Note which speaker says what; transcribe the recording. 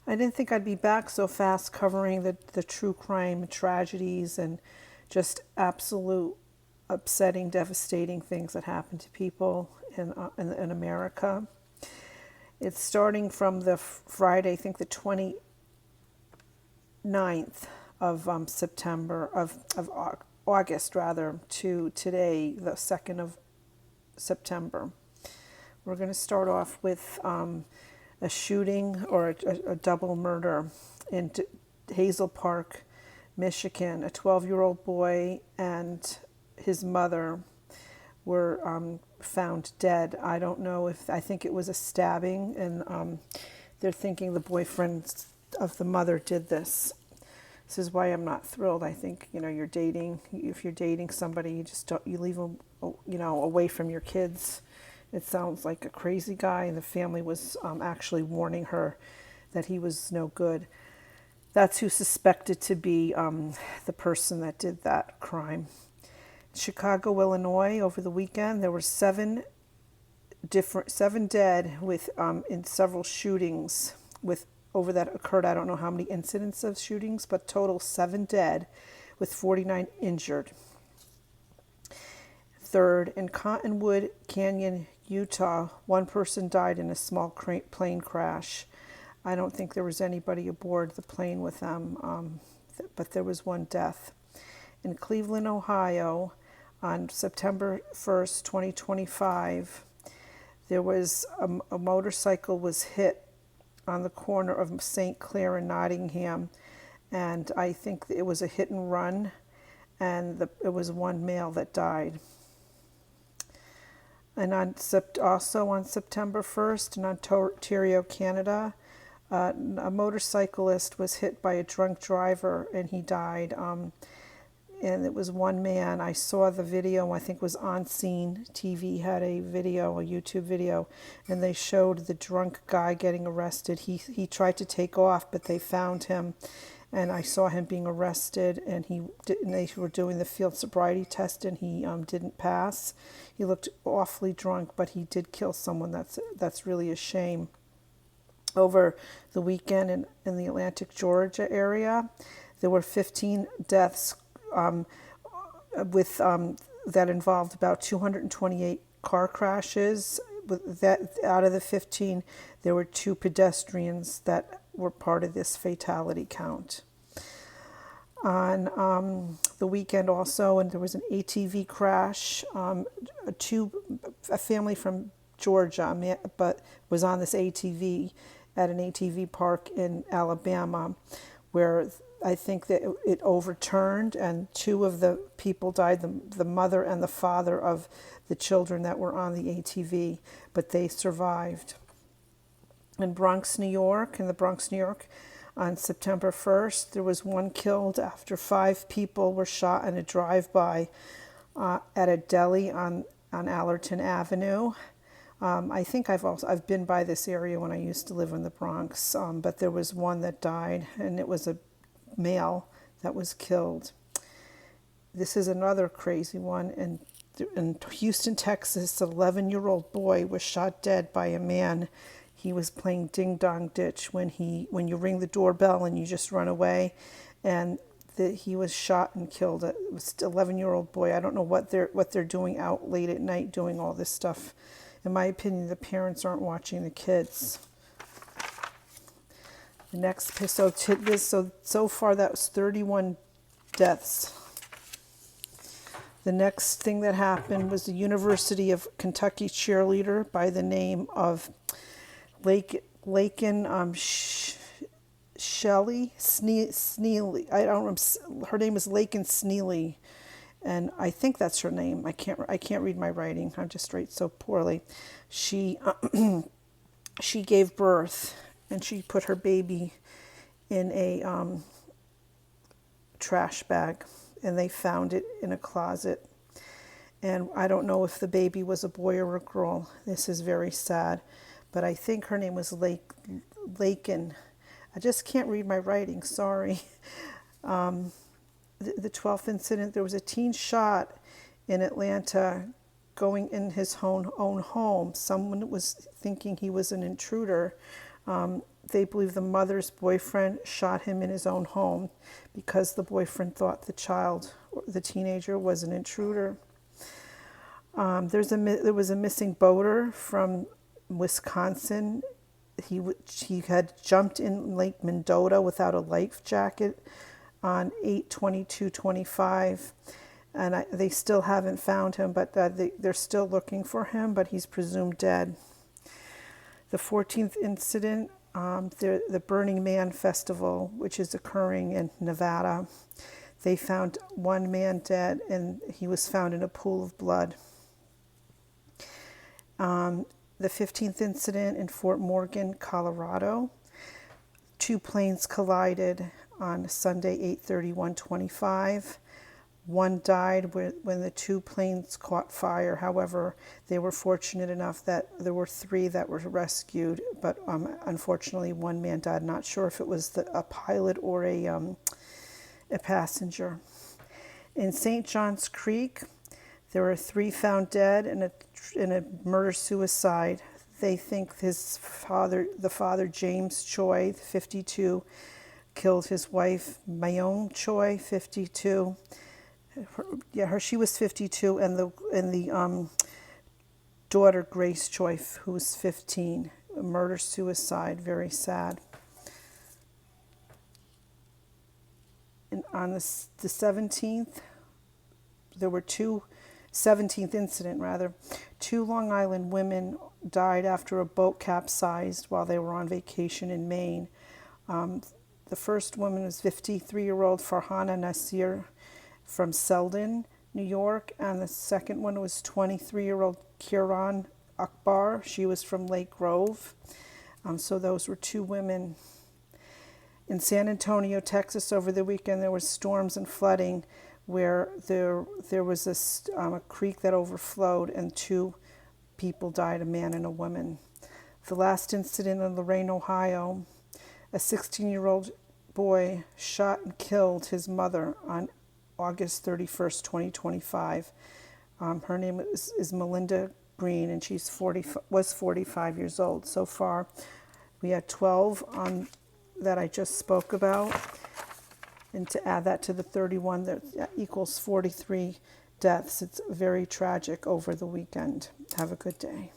Speaker 1: I didn't think I'd be back so fast covering the true crime tragedies and just absolute upsetting, devastating things that happen to people in America. It's starting from the Friday, I think the 29th of September, of August rather, to today, the 2nd of September. We're going to start off with a shooting or a double murder in Hazel Park, Michigan. A 12-year-old boy and his mother were found dead. I don't know if, I think it was a stabbing, and they're thinking the boyfriend of the mother did this. This is why I'm not thrilled. I think, you're dating, if you're dating somebody, you just don't, you leave them, away from your kids. It sounds like a crazy guy, and the family was actually warning her that he was no good. That's who's suspected to be the person that did that crime. Chicago, Illinois, over the weekend, there were seven dead with in several shootings with over that occurred. I don't know how many incidents of shootings, but total 7 dead with 49 injured. Third, in Cottonwood Canyon, Utah, one person died in a small plane crash. I don't think there was anybody aboard the plane with them, but there was one death. In Cleveland, Ohio, on September 1st, 2025, there was a motorcycle was hit on the corner of St. Clair and Nottingham, and I think it was a hit and run, and it was one male that died. And also on September 1st in Ontario, Canada, a motorcyclist was hit by a drunk driver and he died. And it was one man. I saw the video, I think it was On Scene TV had a video, a YouTube video, and they showed the drunk guy getting arrested. He tried to take off, but they found him, and I saw him being arrested, and they were doing the field sobriety test, and he didn't pass. He looked awfully drunk, but he did kill someone. That's really a shame. Over the weekend in the Atlantic, Georgia area, there were 15 deaths that involved about 228 car crashes. With that, out of the 15, there were 2 pedestrians that were part of this fatality count. On the weekend also, and there was an ATV crash. A family from Georgia, but was on this ATV at an ATV park in Alabama, where I think that it overturned, and 2 of the people died, the mother and the father of the children that were on the ATV, but they survived. In the Bronx, New York, on September 1st, there was 1 killed after 5 people were shot in a drive-by at a deli on Allerton Avenue. I think I've been by this area when I used to live in the Bronx, but there was 1 that died, and it was a male that was killed. This is another crazy one. In Houston, Texas, an 11-year-old boy was shot dead by a man. He was playing ding dong ditch when you ring the doorbell and you just run away, and he was shot and killed. It was an 11-year-old boy. I don't know what they're doing out late at night doing all this stuff. In my opinion, the parents aren't watching the kids. The next, so far that was 31 deaths. The next thing that happened was the University of Kentucky cheerleader by the name of Laken Shelley Sneely. I don't remember. Her name is Laken Sneely, and I think that's her name. I can't read my writing. I just write so poorly. She gave birth, and she put her baby in a trash bag, and they found it in a closet. And I don't know if the baby was a boy or a girl. This is very sad, but I think her name was Laken. I just can't read my writing, sorry. The 12th incident, there was a teen shot in Atlanta going in his own home. Someone was thinking he was an intruder. They believe the mother's boyfriend shot him in his own home because the boyfriend thought the teenager, was an intruder. There was a missing boater from Wisconsin. He had jumped in Lake Mendota without a life jacket on 8/22/25, and they still haven't found him, but they're still looking for him, but he's presumed dead. The 14th incident, the Burning Man Festival, which is occurring in Nevada. They found one man dead, and he was found in a pool of blood. The 15th incident in Fort Morgan, Colorado. Two planes collided on Sunday, 8/31/25. One died when the two planes caught fire. However, they were fortunate enough that there were three that were rescued, but unfortunately one man died. Not sure if it was a pilot or a passenger. In St. John's Creek, there were three found dead in a murder-suicide. They think the father, James Choi, 52, killed his wife, Myung Choi, 52. She was 52, and the daughter, Grace Choi, who was 15. A murder-suicide, very sad. And on the 17th, there were 17th incident rather, two Long Island women died after a boat capsized while they were on vacation in Maine. The first woman was 53-year-old Farhana Nasir from Selden, New York, and the second one was 23-year-old Kiran Akbar. She was from Lake Grove. So those were two women. In San Antonio, Texas, over the weekend, there was storms and flooding where there was a creek that overflowed and two people died, a man and a woman. The last incident in Lorain, Ohio, a 16-year-old boy shot and killed his mother on August 31st, 2025. Her name is Melinda Green, and she was 45 years old. So far, we had 12 that I just spoke about. And to add that to the 31, that equals 43 deaths. It's very tragic over the weekend. Have a good day.